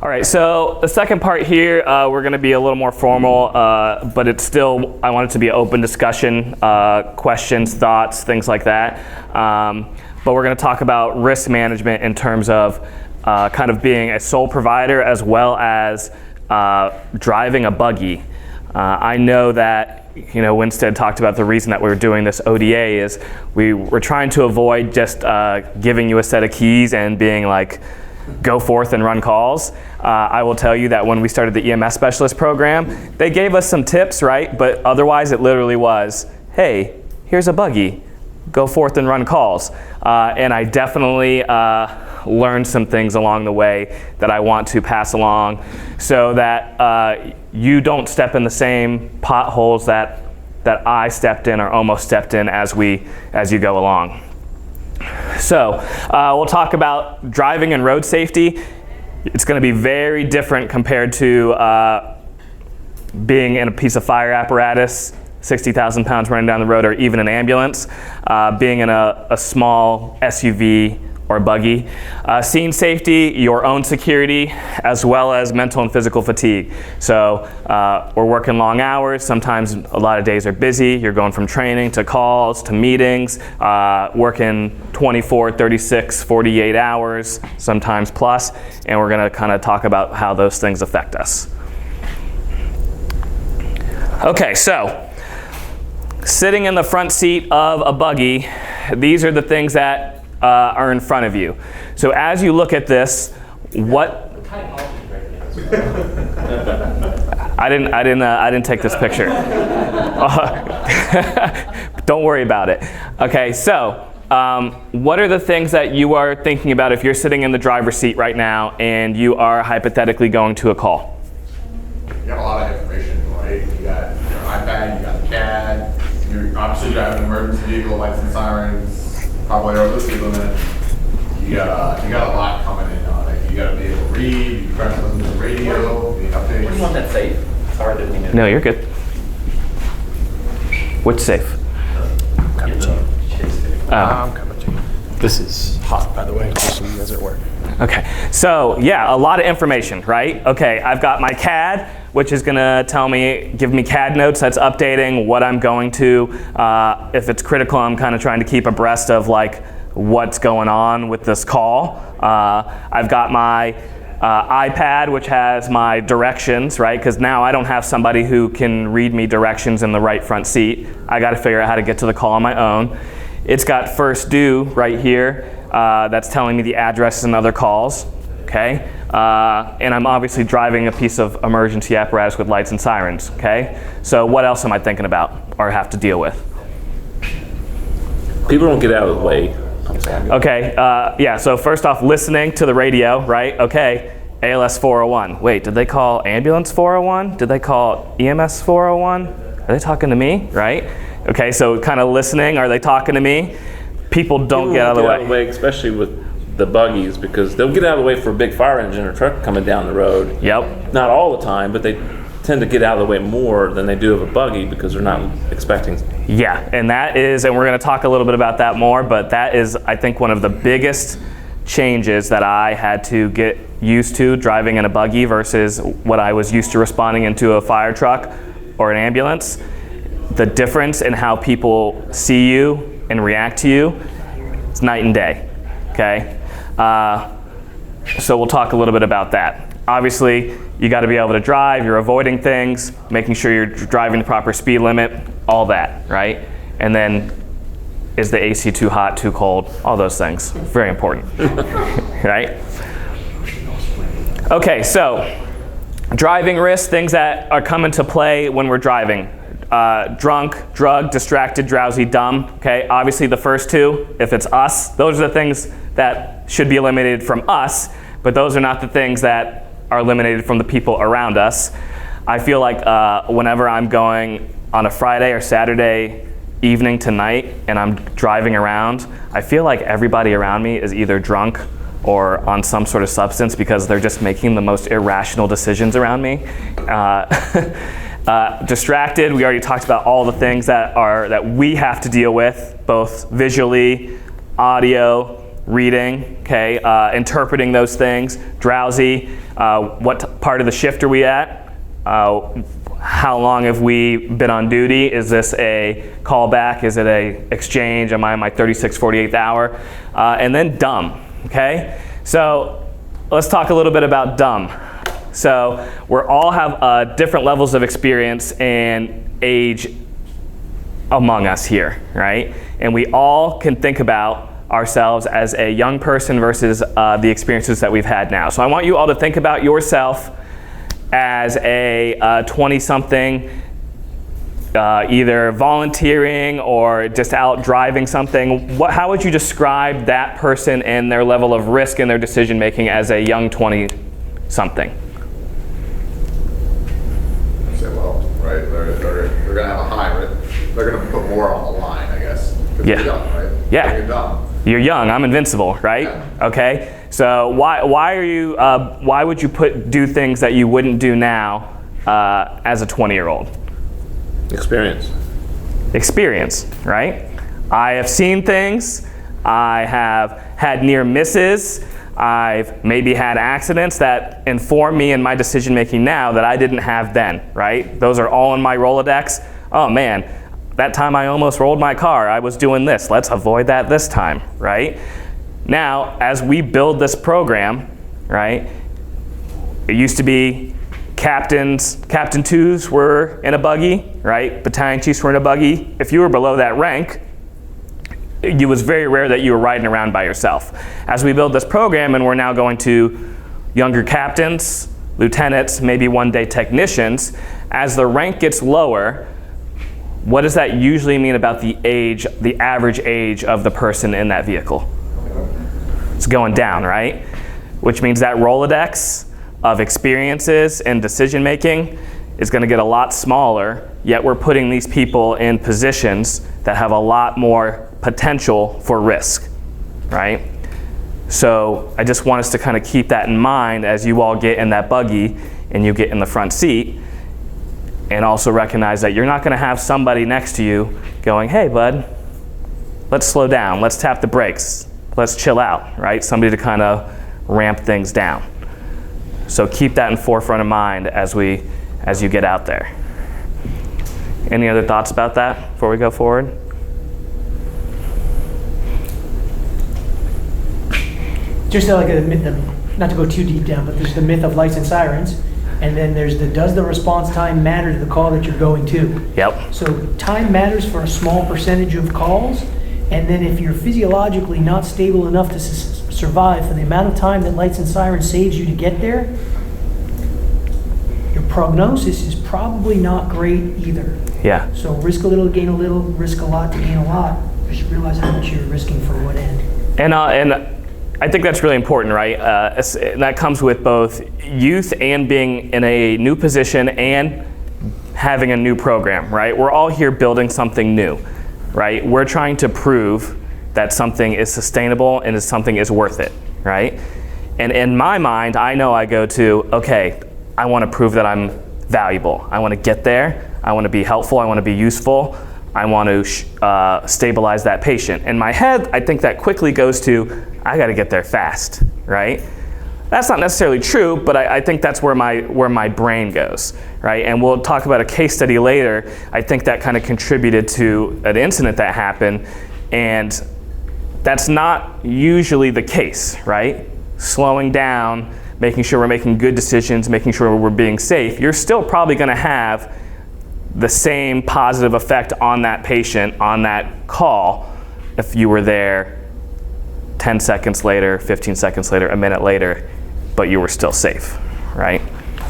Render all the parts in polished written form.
All right, so the second part here, we're going to be a little more formal, but it's still, I want it to be an open discussion, questions, thoughts, things like that. But we're going to talk about risk management in terms of kind of being a sole provider as well as driving a buggy. I know that, Winstead talked about the reason that we were doing this ODA is we were trying to avoid just giving you a set of keys and being like, go forth and run calls. I will tell you that when we started the EMS specialist program, they gave us some tips, right? But otherwise it literally was, hey, here's a buggy, go forth and run calls. And I definitely learned some things along the way that I want to pass along so that you don't step in the same potholes that I stepped in or almost stepped in as you go along. So we'll talk about driving and road safety. It's going to be very different compared to being in a piece of fire apparatus, 60,000 pounds running down the road, or even an ambulance, being in a small SUV or buggy. Scene safety, your own security, as well as mental and physical fatigue. So we're working long hours. Sometimes a lot of days are busy. You're going from training to calls to meetings, working 24, 36, 48 hours, sometimes plus. And we're going to kind of talk about how those things affect us. Okay, so sitting in the front seat of a buggy, these are the things that are in front of you. So as you look at this, what? I didn't take this picture. Don't worry about it. Okay, so what are the things that you are thinking about if you're sitting in the driver's seat right now and you are hypothetically going to a call? You got a lot of information, right? You got your iPad, you got the CAD, you're obviously driving an emergency vehicle, lights and sirens, probably over the speed limit. You got a lot coming in on it. You got to be able to read, you can listen to the radio, the updates. What do you want that safe? Sorry, I didn't mean to. No, you're good. Which safe? Coming to you. I'm coming to you. This is hot, by the way, just so you guys are aware. Okay, so yeah, a lot of information, right? Okay, I've got my CAD, which is gonna give me CAD notes that's updating what I'm going to. If it's critical, I'm kind of trying to keep abreast of like what's going on with this call. I've got my iPad, which has my directions, right? Because now I don't have somebody who can read me directions in the right front seat. I gotta figure out how to get to the call on my own. It's got first due right here. That's telling me the addresses and other calls, okay? And I'm obviously driving a piece of emergency apparatus with lights and sirens, okay? So what else am I thinking about or have to deal with? People don't get out of the way. Okay, yeah, so first off, listening to the radio, right? Okay, ALS 401. Wait, did they call ambulance 401? Did they call EMS 401? Are they talking to me, right? Okay, so kind of listening, are they talking to me? People don't get out of the way. Especially with the buggies, because they'll get out of the way for a big fire engine or truck coming down the road. Yep. Not all the time, but they tend to get out of the way more than they do of a buggy because they're not expecting. Yeah, and we're going to talk a little bit about that more, but that is, I think, one of the biggest changes that I had to get used to driving in a buggy versus what I was used to responding into a fire truck or an ambulance. The difference in how people see you and react to you, it's night and day, okay? So we'll talk a little bit about that. Obviously, you got to be able to drive, you're avoiding things, making sure you're driving the proper speed limit, all that, right? And then, is the AC too hot, too cold? All those things, very important, right? Okay, so driving risks, things that are come into play when we're driving. Drunk, drugged, distracted, drowsy, dumb. Okay, obviously the first two, if it's us, those are the things that should be eliminated from us, but those are not the things that are eliminated from the people around us. I feel like whenever I'm going on a Friday or Saturday evening to night and I'm driving around, I feel like everybody around me is either drunk or on some sort of substance because they're just making the most irrational decisions around me. Distracted, we already talked about all the things that we have to deal with, both visually, audio, reading, okay, interpreting those things, drowsy, what part of the shift are we at, how long have we been on duty, is this a callback, is it a exchange, am I in my 36th, 48th hour, and then dumb, okay? So let's talk a little bit about dumb. So we all have different levels of experience and age among us here, right? And we all can think about ourselves as a young person versus the experiences that we've had now. So I want you all to think about yourself as a 20-something, either volunteering or just out driving something. How would you describe that person and their level of risk in their decision making as a young 20-something? Say, well, right, they're going to have a high risk. They're going to put more on the line, I guess. 'Cause Yeah. You're young, right? Yeah. You're dumb. You're young. I'm invincible, right? Yeah. Okay. So why would you do things that you wouldn't do now as a 20-year-old? Experience. Experience, right? I have seen things. I have had near misses. I've maybe had accidents that inform me in my decision making now that I didn't have then, right? Those are all in my Rolodex. Oh man, that time I almost rolled my car. I was doing this. Let's avoid that this time, right? Now, as we build this program, right, it used to be captain twos were in a buggy, right? Battalion chiefs were in a buggy. If you were below that rank, it was very rare that you were riding around by yourself. As we build this program and we're now going to younger captains, lieutenants, maybe one day technicians, as the rank gets lower, what does that usually mean about the age, the average age of the person in that vehicle? It's going down, right? Which means that Rolodex of experiences and decision making is going to get a lot smaller, yet we're putting these people in positions that have a lot more potential for risk, right? So I just want us to kind of keep that in mind as you all get in that buggy and you get in the front seat, and also recognize that you're not going to have somebody next to you going, hey bud, let's slow down, let's tap the brakes, let's chill out, right? Somebody to kind of ramp things down. So keep that in forefront of mind as you get out there. Any other thoughts about that before we go forward? Just like a myth, not to go too deep down, but there's the myth of lights and sirens, and then there's does the response time matter to the call that you're going to? Yep. So time matters for a small percentage of calls, and then if you're physiologically not stable enough to survive for the amount of time that lights and sirens saves you to get there, your prognosis is probably not great either. Yeah. So risk a little, gain a little, risk a lot to gain a lot. Just realize how much you're risking for what end. And I think that's really important, right? That comes with both youth and being in a new position and having a new program, right? We're all here building something new, right? We're trying to prove that something is sustainable and that something is worth it, right? And in my mind, I know I go to, okay, I want to prove that I'm valuable. I want to get there. I want to be helpful. I want to be useful. I want to stabilize that patient. In my head, I think that quickly goes to, I got to get there fast, right? That's not necessarily true, but I think that's where my brain goes, right? And we'll talk about a case study later. I think that kind of contributed to an incident that happened, and that's not usually the case, right? Slowing down, making sure we're making good decisions, making sure we're being safe, you're still probably going to have the same positive effect on that patient, on that call, if you were there 10 seconds later, 15 seconds later, a minute later, but you were still safe, right?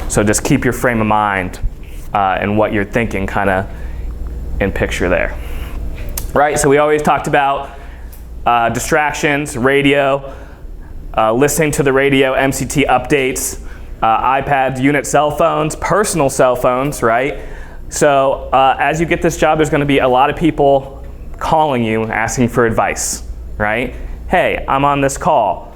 So just keep your frame of mind and what you're thinking kind of in picture there. Right, so we always talked about distractions, radio, listening to the radio, MCT updates, iPads, unit cell phones, personal cell phones, right? So as you get this job, there's going to be a lot of people calling you, asking for advice, right? Hey, I'm on this call.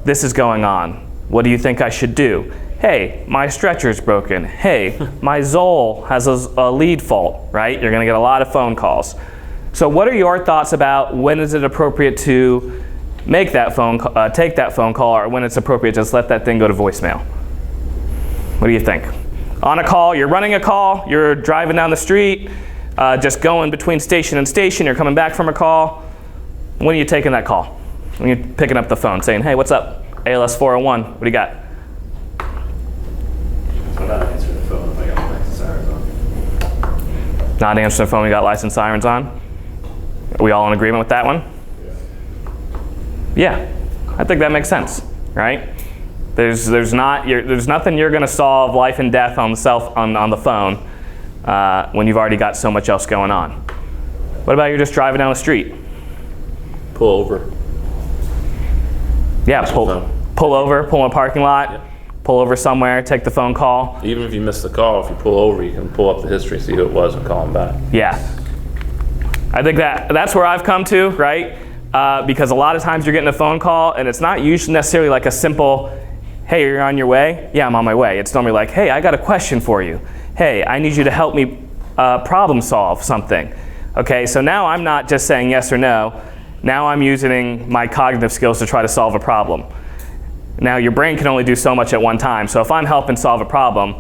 This is going on. What do you think I should do? Hey, my stretcher's broken. Hey, my Zoll has a lead fault, right? You're going to get a lot of phone calls. So what are your thoughts about when is it appropriate to take that phone call, or when it's appropriate, just let that thing go to voicemail. What do you think? On a call, you're running a call, you're driving down the street, just going between station and station, you're coming back from a call. When are you taking that call? When you're picking up the phone saying, hey, what's up? ALS 401, what do you got? I'm not answering the phone if I got license sirens on. Not answering the phone, we got license sirens on? Are we all in agreement with that one? Yeah, I think that makes sense, right? There's nothing you're going to solve life and death on the phone when you've already got so much else going on. What about you're just driving down the street? Pull over. Yeah, pull over, pull in a parking lot, Yep. pull over somewhere, take the phone call. Even if you miss the call, if you pull over, you can pull up the history, see who it was, and call them back. Yeah, I think that's where I've come to, right? Because a lot of times you're getting a phone call, and it's not usually necessarily like a simple, hey, you're on your way? Yeah, I'm on my way. It's normally like, hey, I got a question for you. Hey, I need you to help me problem solve something. Okay, so now I'm not just saying yes or no. Now I'm using my cognitive skills to try to solve a problem. Now your brain can only do so much at one time. So if I'm helping solve a problem,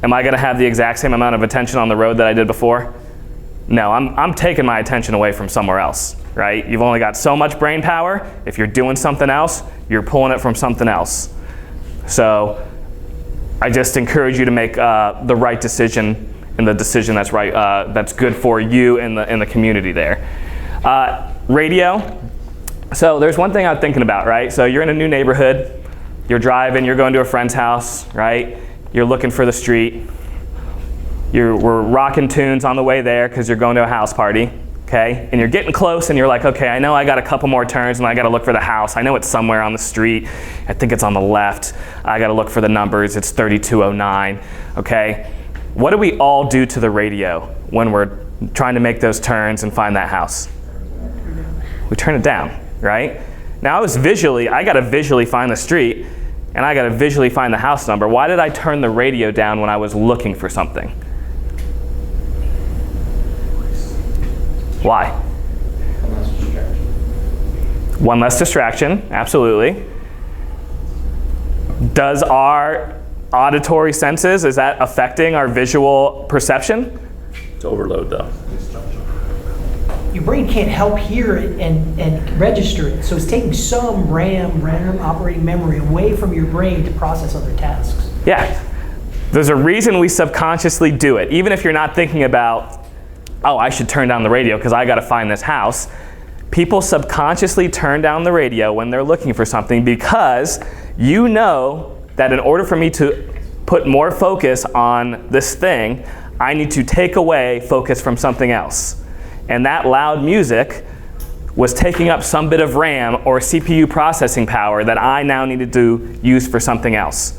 am I going to have the exact same amount of attention on the road that I did before? No, I'm taking my attention away from somewhere else, right? You've only got so much brain power. If you're doing something else, you're pulling it from something else. So I just encourage you to make the right decision, and the decision that's right, that's good for you and the community there. Radio. So there's one thing I'm thinking about, right? So you're in a new neighborhood, you're driving, you're going to a friend's house, right? You're looking for the street. We're rocking tunes on the way there because you're going to a house party, okay? And you're getting close and you're like, okay, I know I got a couple more turns and I got to look for the house. I know it's somewhere on the street. I think it's on the left. I got to look for the numbers. It's 3209, okay? What do we all do to the radio when we're trying to make those turns and find that house? We turn it down, right? Now I got to visually find the street, and I got to visually find the house number. Why did I turn the radio down when I was looking for something? Why? One less distraction, absolutely. Does our auditory senses, is that affecting our visual perception? It's overload, though. Your brain can't help hear it and register it. So it's taking some RAM operating memory away from your brain to process other tasks. Yeah. There's a reason we subconsciously do it. Even if you're not thinking about, oh, I should turn down the radio because I got to find this house. People subconsciously turn down the radio when they're looking for something because you know that in order for me to put more focus on this thing, I need to take away focus from something else. And that loud music was taking up some bit of RAM or CPU processing power that I now needed to use for something else,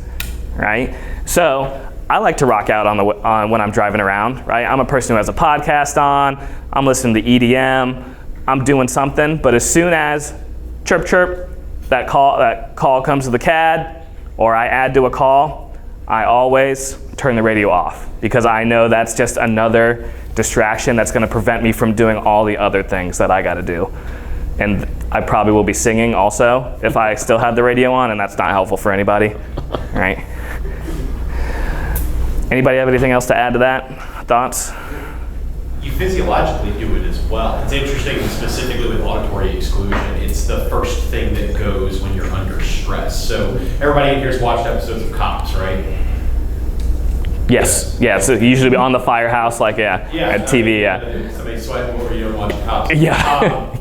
right? So I like to rock out on when I'm driving around, right? I'm a person who has a podcast on, I'm listening to EDM, I'm doing something, but as soon as chirp chirp, that call comes to the CAD, or I add to a call, I always turn the radio off because I know that's just another distraction that's going to prevent me from doing all the other things that I got to do. And I probably will be singing also if I still have the radio on, and that's not helpful for anybody, right? Anybody have anything else to add to that? Thoughts? You physiologically do it as well. It's interesting, specifically with auditory exclusion, it's the first thing that goes when you're under stress. So everybody in here has watched episodes of Cops, right? Yes. Yeah. So usually on the firehouse, like at TV. Somebody sweating over you and watching Cops. Yeah.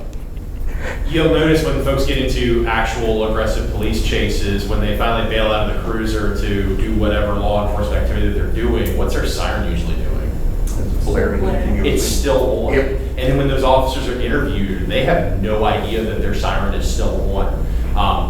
You'll notice when folks get into actual aggressive police chases, when they finally bail out of the cruiser to do whatever law enforcement activity that they're doing, what's their siren usually doing? It's still on. Yep. And then when those officers are interviewed, they have no idea that their siren is still on.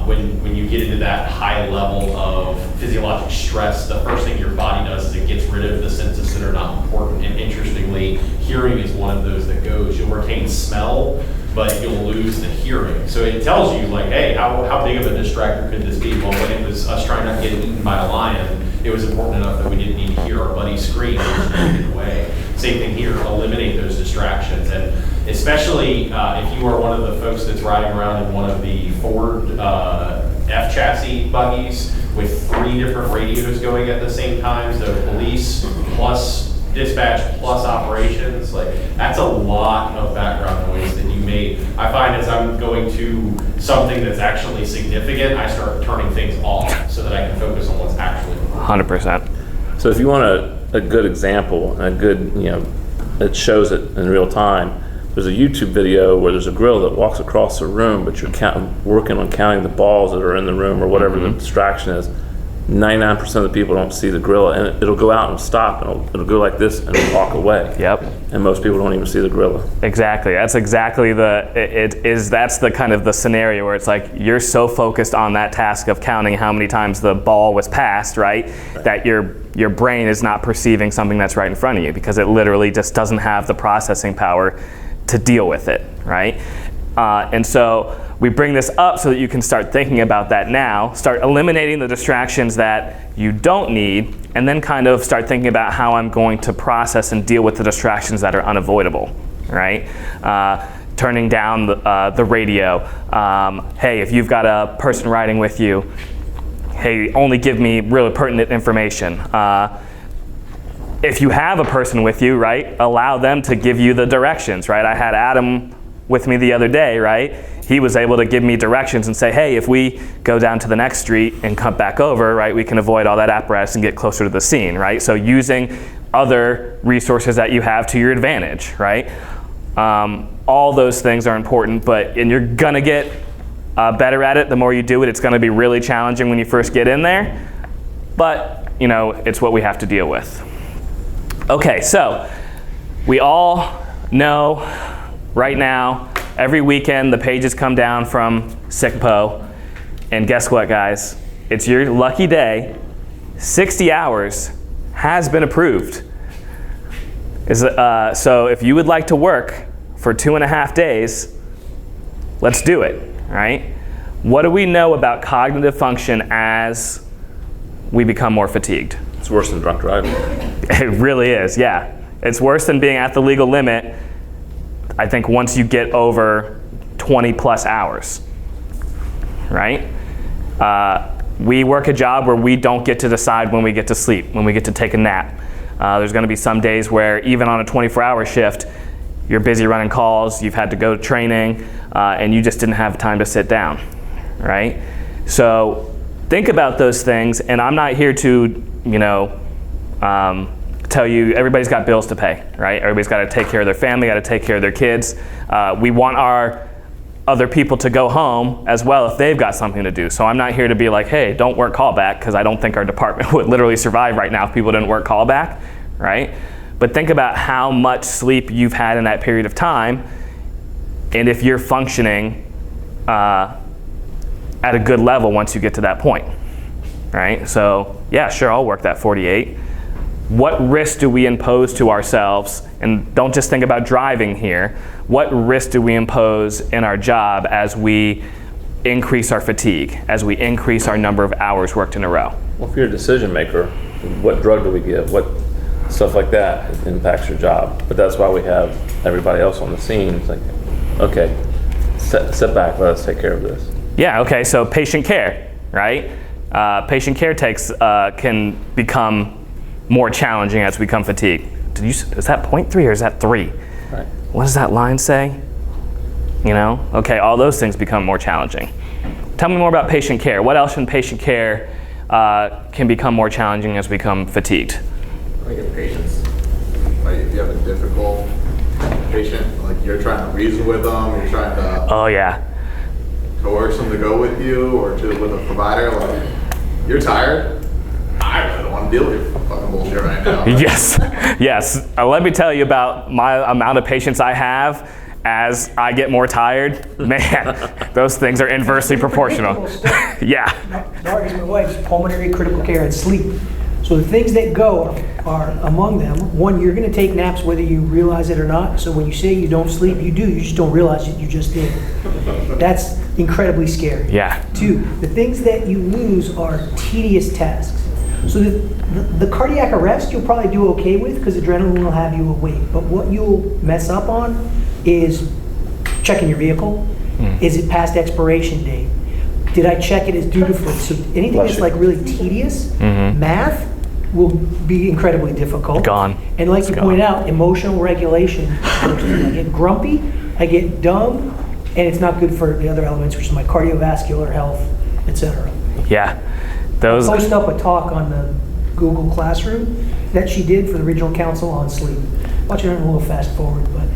When you get into that high level of physiologic stress, the first thing your body does is it gets rid of the senses that are not important. And interestingly, hearing is one of those that goes. You'll retain smell, but you'll lose the hearing. So it tells you, like, hey, how big of a distractor could this be? Well, when it was us trying not to get eaten by a lion, it was important enough that we didn't need to hear our buddy scream and just move it away. Same thing here, eliminate those distractions. And especially if you are one of the folks that's riding around in one of the Ford F chassis buggies with 3 different radios going at the same time, so police plus dispatch plus operations, like that's a lot of background noise that you may, I find as I'm going to something that's actually significant, I start turning things off so that I can focus on what's actually important. 100%. So if you want a good example, and a good, that shows it in real time, there's a YouTube video where there's a grill that walks across the room, but you're working on counting the balls that are in the room or whatever the distraction is. 99% of the people don't see the gorilla, and it'll go out and stop, and it'll go like this and it'll walk away. Yep. And most people don't even see the gorilla. Exactly. That's exactly that's the kind of the scenario where it's like you're so focused on that task of counting how many times the ball was passed, right? That your brain is not perceiving something that's right in front of you because it literally just doesn't have the processing power to deal with it, right? And so we bring this up so that you can start thinking about that now, start eliminating the distractions that you don't need, and then kind of start thinking about how I'm going to process and deal with the distractions that are unavoidable, right? Turning down the radio. Hey, if you've got a person riding with you, hey, only give me really pertinent information. If you have a person with you, right, allow them to give you the directions, right? I had Adam with me the other day, right? He was able to give me directions and say, hey, if we go down to the next street and come back over, right, we can avoid all that apparatus and get closer to the scene, right? So using other resources that you have to your advantage, right? All those things are important, and you're gonna get better at it the more you do it. It's gonna be really challenging when you first get in there, but it's what we have to deal with. Okay, so we all know right now, every weekend the pages come down from SICPO, and guess what, guys? It's your lucky day. 60 hours has been approved. So if you would like to work for 2.5 days, let's do it, right? What do we know about cognitive function as we become more fatigued? It's worse than drunk driving. It really is, yeah. It's worse than being at the legal limit, I think, once you get over 20 plus hours, right? We work a job where we don't get to decide when we get to sleep, when we get to take a nap. There's gonna be some days where even on a 24-hour shift, you're busy running calls, you've had to go to training, and you just didn't have time to sit down, right? So think about those things, and I'm not here to, tell you everybody's got bills to pay, right? Everybody's got to take care of their family, got to take care of their kids. We want our other people to go home as well if they've got something to do. So I'm not here to be like, hey, don't work callback, because I don't think our department would literally survive right now if people didn't work callback, right? But think about how much sleep you've had in that period of time, and if you're functioning at a good level once you get to that point, right? So yeah, sure, I'll work that 48. What risk do we impose to ourselves? And don't just think about driving here. What risk do we impose in our job as we increase our fatigue, as we increase our number of hours worked in a row? Well, if you're a decision maker, what drug do we give? What stuff like that impacts your job? But that's why we have everybody else on the scene. It's like, okay, sit back, let us take care of this. Yeah, okay, so patient care, right? Patient care can become more challenging as we become fatigued. Is that 0.3 or is that 3? Right. What does that line say? Okay, all those things become more challenging. Tell me more about patient care. What else in patient care can become more challenging as we become fatigued? Like in patients, like if you have a difficult patient, like you're trying to reason with them, you're trying to Oh yeah. coerce them to go with you or with a provider, like you're tired. I really don't want to deal with your fucking bullshit right now. Yes. Let me tell you about my amount of patience I have as I get more tired. Man, those things are inversely proportional. Yeah. Dark is my wife's pulmonary critical care and sleep. So the things that go are among them. One, you're going to take naps whether you realize it or not. So when you say you don't sleep, you do. You just don't realize it. You just did. That's incredibly scary. Yeah. 2, the things that you lose are tedious tasks. So the cardiac arrest you'll probably do okay with because adrenaline will have you awake. But what you'll mess up on is checking your vehicle. Is it past expiration date? Did I check it as dutifully? So anything that's like really tedious, math will be incredibly difficult. Gone. And like It's you gone. pointed out, emotional regulation. I get grumpy, I get dumb, and it's not good for the other elements, which is my cardiovascular health, etc. Yeah. Those. Post up a talk on the Google Classroom that she did for the Regional Council on sleep. Watch it a little fast forward, but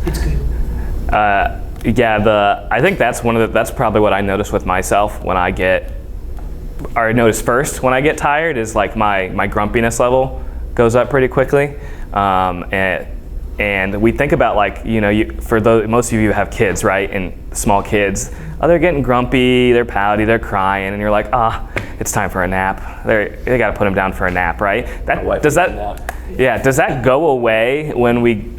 it's good. I think that's that's probably what I notice with myself when I get, or I notice first when I get tired is like my grumpiness level goes up pretty quickly. And we think about like, most of you have kids, right? And small kids, they're getting grumpy, they're pouty, they're crying, and you're like, it's time for a nap. They got to put them down for a nap, right? Does that go away when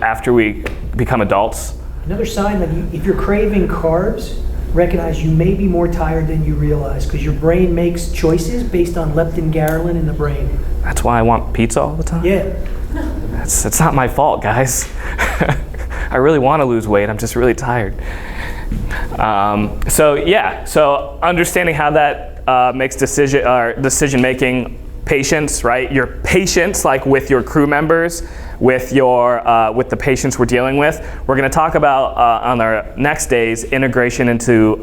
after we become adults? Another sign that if you're craving carbs, recognize you may be more tired than you realize because your brain makes choices based on leptin, ghrelin in the brain. That's why I want pizza all the time? Yeah. It's not my fault, guys. I really want to lose weight. I'm just really tired. So understanding how that makes decision making patience, right? Your patience, like with your crew members, with the patients we're dealing with. We're going to talk about on our next days integration into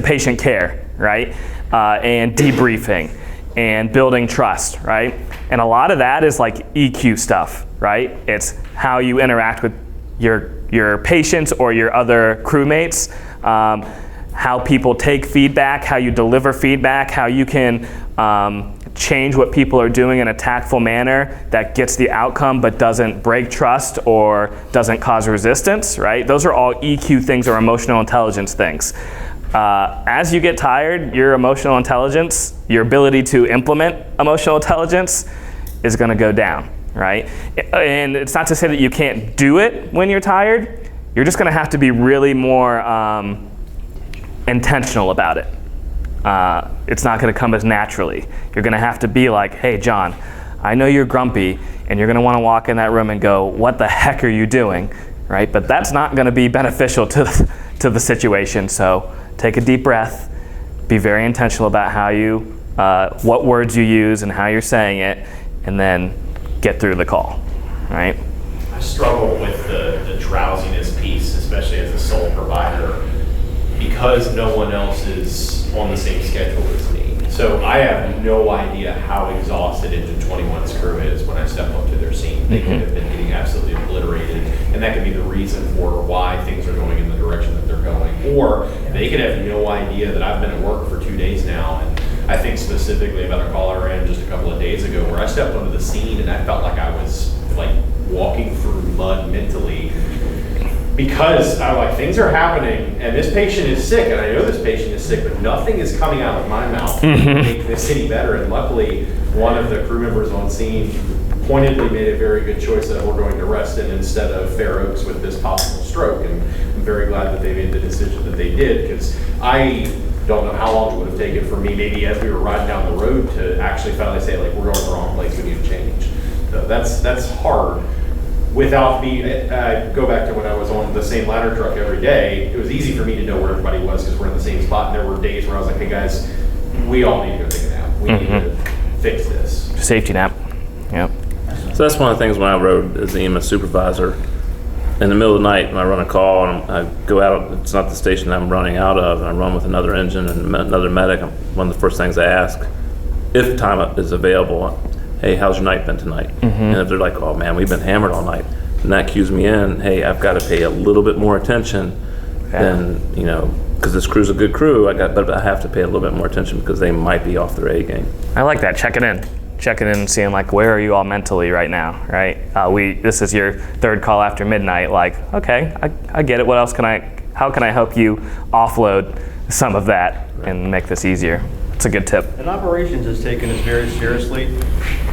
patient care, right? And debriefing and building trust, right? And a lot of that is like EQ stuff, right? It's how you interact with your patients or your other crewmates, how people take feedback, how you deliver feedback, how you can change what people are doing in a tactful manner that gets the outcome but doesn't break trust or doesn't cause resistance, right? Those are all EQ things or emotional intelligence things. As you get tired, your emotional intelligence, your ability to implement emotional intelligence is going to go down, right? And it's not to say that you can't do it when you're tired. You're just going to have to be really more intentional about it. It's not going to come as naturally. You're going to have to be like, hey, John, I know you're grumpy, and you're going to want to walk in that room and go, what the heck are you doing, right? But that's not going to be beneficial to the situation. So take a deep breath, be very intentional about how what words you use and how you're saying it, and then get through the call, right? I struggle with the drowsiness piece, especially as a sole provider, because no one else is on the same schedule as me. So I have no idea how exhausted Engine 21's crew is when I step up to their scene. They could have been getting absolutely obliterated, and that could be the reason for why things are going in the direction that they're going. Or they could have no idea that I've been at work for 2 days now, and I think specifically about a call I ran just a couple of days ago where I stepped onto the scene and I felt like I was like walking through mud mentally, because I'm like, things are happening and this patient is sick, and I know this patient is sick, but nothing is coming out of my mouth to make this any better. And luckily, one of the crew members on scene pointedly made a very good choice that we're going to rest in instead of Fair Oaks with this possible stroke. And I'm very glad that they made the decision that they did, because I don't know how long it would have taken for me, maybe as we were riding down the road, to actually finally say, like, we're going to the wrong place, we need to change. So that's hard. Without me, go back to when I was on the same ladder truck every day, it was easy for me to know where everybody was because we're in the same spot. And there were days where I was like, hey guys, we all need to go take a nap. We need to fix this. Safety nap. Yep. So that's one of the things when I rode as the EMS supervisor. In the middle of the night, when I run a call and I go out, it's not the station I'm running out of, and I run with another engine and another medic, one of the first things I ask, if time is available, hey, how's your night been tonight? And if they're like, oh man, we've been hammered all night, then that cues me in, hey, I've got to pay a little bit more attention than, because this crew's a good crew, but I have to pay a little bit more attention because they might be off their A game. I like that. Checking in and seeing like, where are you all mentally right now, right? This is your third call after midnight. Like, okay, I get it. How can I help you offload some of that and make this easier? It's a good tip. And operations has taken this very seriously.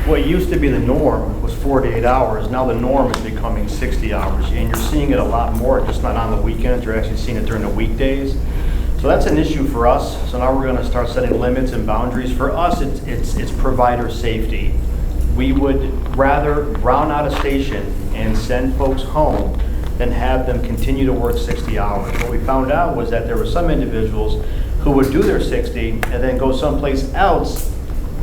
What used to be the norm was 48 hours. Now the norm is becoming 60 hours. And you're seeing it a lot more, just not on the weekends. You're actually seeing it during the weekdays. So that's an issue for us. So now we're going to start setting limits and boundaries. For us, it's provider safety. we would rather round out a station and send folks home than have them continue to work 60 hours. What we found out was that there were some individuals who would do their 60 and then go someplace else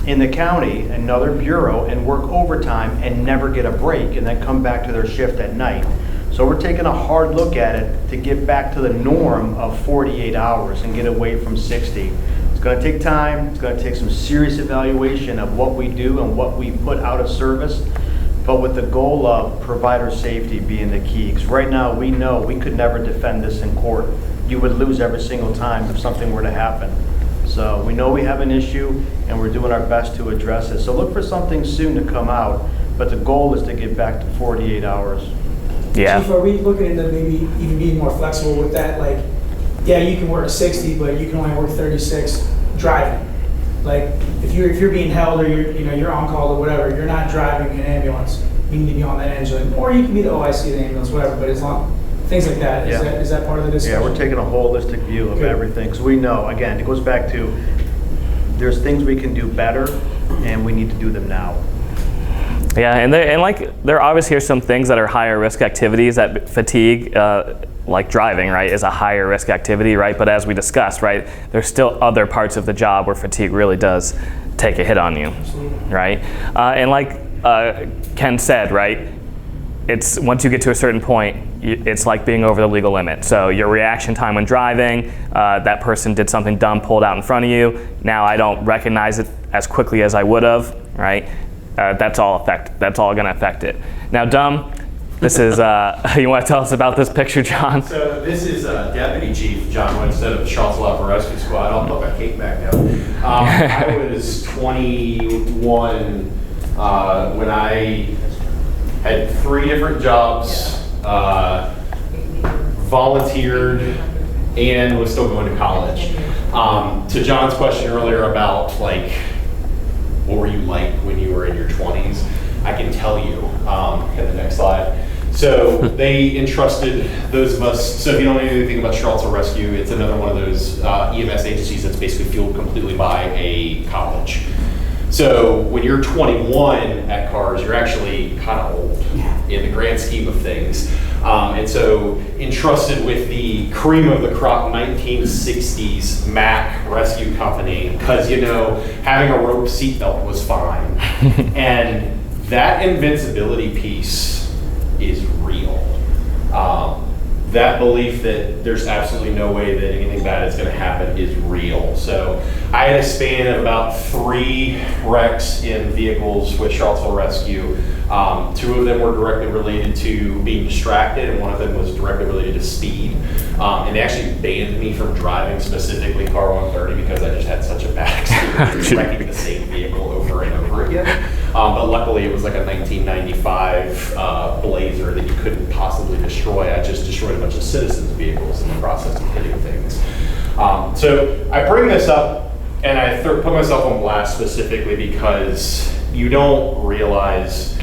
in the county, another bureau, and work overtime and never get a break, and then come back to their shift at night. So we're taking a hard look at it to get back to the norm of 48 hours and get away from 60. It's going to take time. It's going to take some serious evaluation of what we do and what we put out of service, but with the goal of provider safety being the key. Because right now we know we could never defend this in court. You would lose every single time if something were to happen. So we know we have an issue and we're doing our best to address it. So look for something soon to come out, but the goal is to get back to 48 hours. Yeah. Chief, are we looking into maybe even being more flexible with that? Like, yeah, you can work 60, but you can only work 36 driving. Like, if you're being held or you're on call or whatever, you're not driving an ambulance. You need to be on that engine, or you can be the OIC of the ambulance, whatever. But as long things like that, is that part of the discussion? Yeah, we're taking a holistic view of everything, because we know, again, it goes back to there's things we can do better, and we need to do them now. Yeah, and there obviously are some things that are higher risk activities that fatigue, like driving, right, is a higher risk activity, right? But as we discussed, right, there's still other parts of the job where fatigue really does take a hit on you, right? And like Ken said, right, it's once you get to a certain point, it's like being over the legal limit. So your reaction time when driving, that person did something dumb, pulled out in front of you. Now I don't recognize it as quickly as I would have, right? That's all going to affect it. Now, Dumb, this is, you want to tell us about this picture, John? So this is Deputy Chief John Winstead of the Charlottesville Upper Rescue Squad. I'll put my cape back down. I was 21 when I had 3 different jobs, volunteered, and was still going to college. To John's question earlier about like, what were you like when you were in your 20s? I can tell you. Hit the next slide. So they entrusted those of us, so if you don't know anything about Charlottesville Rescue, it's another one of those EMS agencies that's basically fueled completely by a college. So when you're 21 at CARS, you're actually kind of old in the grand scheme of things. And so entrusted with the cream of the crop 1960s Mac rescue company, because having a rope seatbelt was fine. And that invincibility piece is real. That belief that there's absolutely no way that anything bad is going to happen is real. So I had a span of about 3 wrecks in vehicles with Charlottesville Rescue. 2 of them were directly related to being distracted, and one of them was directly related to speed. And they actually banned me from driving specifically car 130 because I just had such a bad experience wrecking the same vehicle over and over again. But luckily it was like a 1995 Blazer that you couldn't possibly destroy. I just destroyed a bunch of citizens' vehicles in the process of hitting things. So I bring this up and I put myself on blast specifically because you don't realize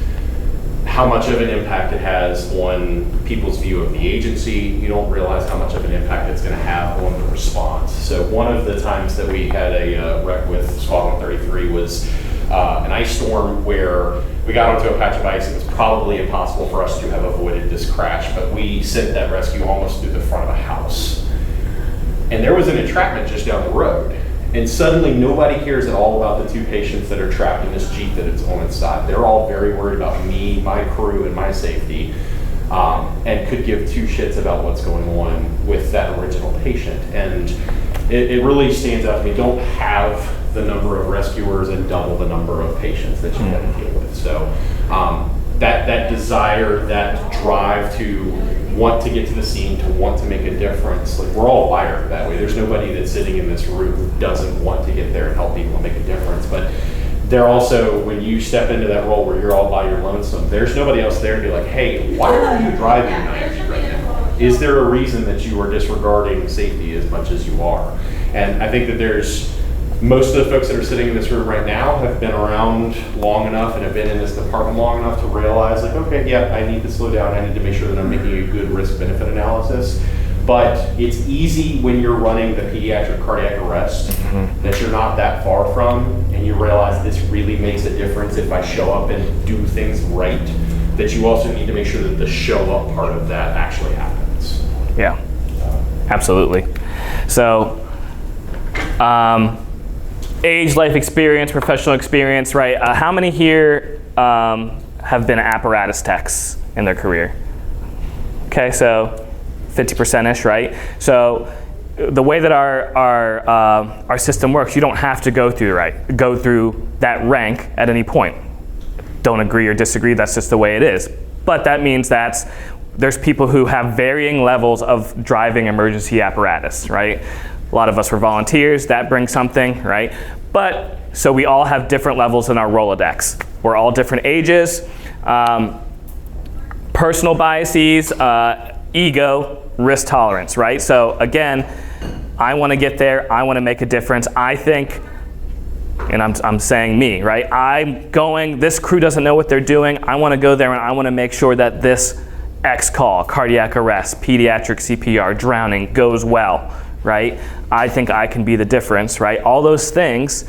how much of an impact it has on people's view of the agency. You don't realize how much of an impact it's going to have on the response. So one of the times that we had a wreck with Squad 133 was an ice storm where we got onto a patch of ice. It was probably impossible for us to have avoided this crash, but we sent that rescue almost through the front of a house. And there was an entrapment just down the road. And suddenly nobody cares at all about the 2 patients that are trapped in this Jeep that it's on its side. They're all very worried about me, my crew, and my safety, and could give 2 shits about what's going on with that original patient. And it really stands out to me. Don't have the number of rescuers and double the number of patients that you have to deal with. So that desire, that drive to want to get to the scene, to want to make a difference, like we're all wired that way. There's nobody that's sitting in this room who doesn't want to get there and help people and make a difference. But they're also, when you step into that role where you're all by your lonesome, there's nobody else there to be like, hey, why are you driving 90 right now? Is there a reason that you are disregarding safety as much as you are? And I think that most of the folks that are sitting in this room right now have been around long enough and have been in this department long enough to realize, like, okay, yeah, I need to slow down. I need to make sure that I'm making a good risk-benefit analysis. But it's easy when you're running the pediatric cardiac arrest that you're not that far from, and you realize this really makes a difference if I show up and do things right, that you also need to make sure that the show up part of that actually happens. Yeah, absolutely. So, age, life experience, professional experience, right? How many here have been apparatus techs in their career? Okay, so 50%-ish, right? So the way that our system works, you don't have to go through that rank at any point. Don't agree or disagree, that's just the way it is. But that means that there's people who have varying levels of driving emergency apparatus, right? A lot of us were volunteers, that brings something, right? But, so we all have different levels in our Rolodex. We're all different ages, personal biases, ego, risk tolerance, right? So again, I want to get there, I want to make a difference. I think, and I'm saying me, right? I'm going, this crew doesn't know what they're doing, I want to go there and I want to make sure that this X call, cardiac arrest, pediatric CPR, drowning, goes well, right? I think I can be the difference, right? All those things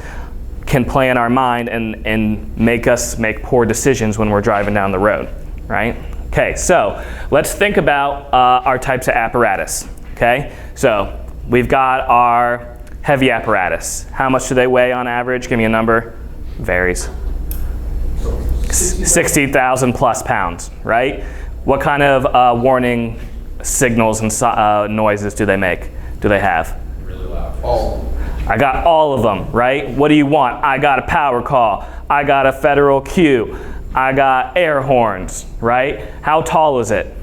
can play in our mind and make us make poor decisions when we're driving down the road, right? Okay, so let's think about our types of apparatus, okay? So we've got our heavy apparatus. How much do they weigh on average? Give me a number. Varies. 60,000 plus pounds, right? What kind of warning signals and noises do they make? Do they have? Really loud. I got all of them, right? What do you want? I got a power call. I got a federal cue. I got air horns, right? How tall is it?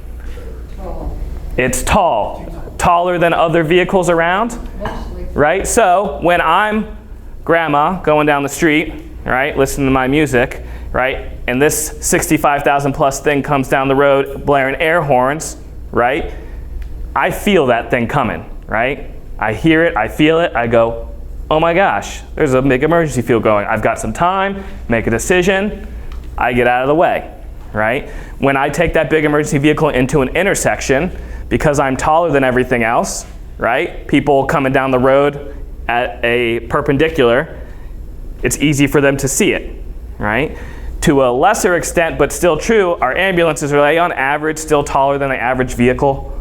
Tall. It's tall. Taller than other vehicles around, Mostly. right? So when I'm grandma going down the street, right, listening to my music, right, and this 65,000 plus thing comes down the road blaring air horns, right, I feel that thing coming, right? I hear it, I feel it, I go, oh my gosh, there's a big emergency field going. I've got some time, make a decision, I get out of the way, right? When I take that big emergency vehicle into an intersection, because I'm taller than everything else, right? People coming down the road at a perpendicular, it's easy for them to see it, right? To a lesser extent, but still true, our ambulances, are they on average still taller than the average vehicle?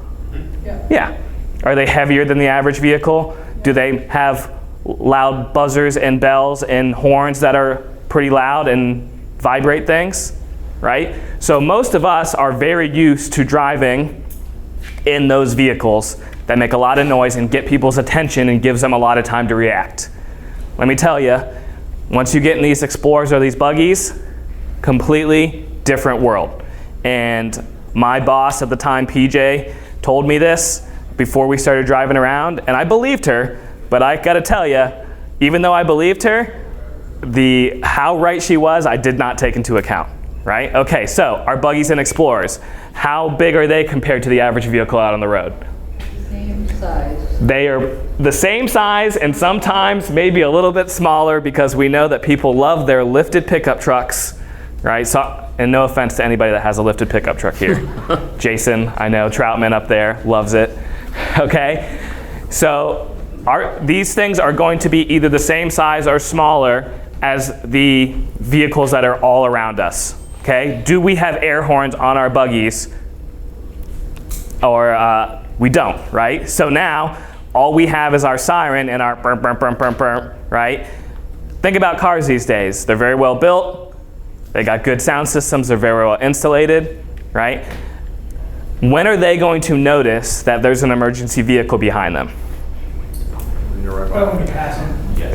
Yeah. Are they heavier than the average vehicle? Do they have loud buzzers and bells and horns that are pretty loud and vibrate things, right? So most of us are very used to driving in those vehicles that make a lot of noise and get people's attention and gives them a lot of time to react. Let me tell you, once you get in these Explorers or these buggies, completely different world. And my boss at the time, PJ, told me this before we started driving around, and I believed her, but I gotta tell you, even though I believed her, how right she was, I did not take into account, right? Okay, so our buggies and Explorers, how big are they compared to the average vehicle out on the road? Same size. They are the same size and sometimes maybe a little bit smaller because we know that people love their lifted pickup trucks, right? So, and no offense to anybody that has a lifted pickup truck here. Jason, I know, Troutman up there loves it, okay? So these things are going to be either the same size or smaller as the vehicles that are all around us, okay? Do we have air horns on our buggies? Or we don't, right? So now, all we have is our siren and our burp, burp, burp, burp, burp, right? Think about cars these days. They're very well built. They got good sound systems. They're very well insulated, right? When are they going to notice that there's an emergency vehicle behind them?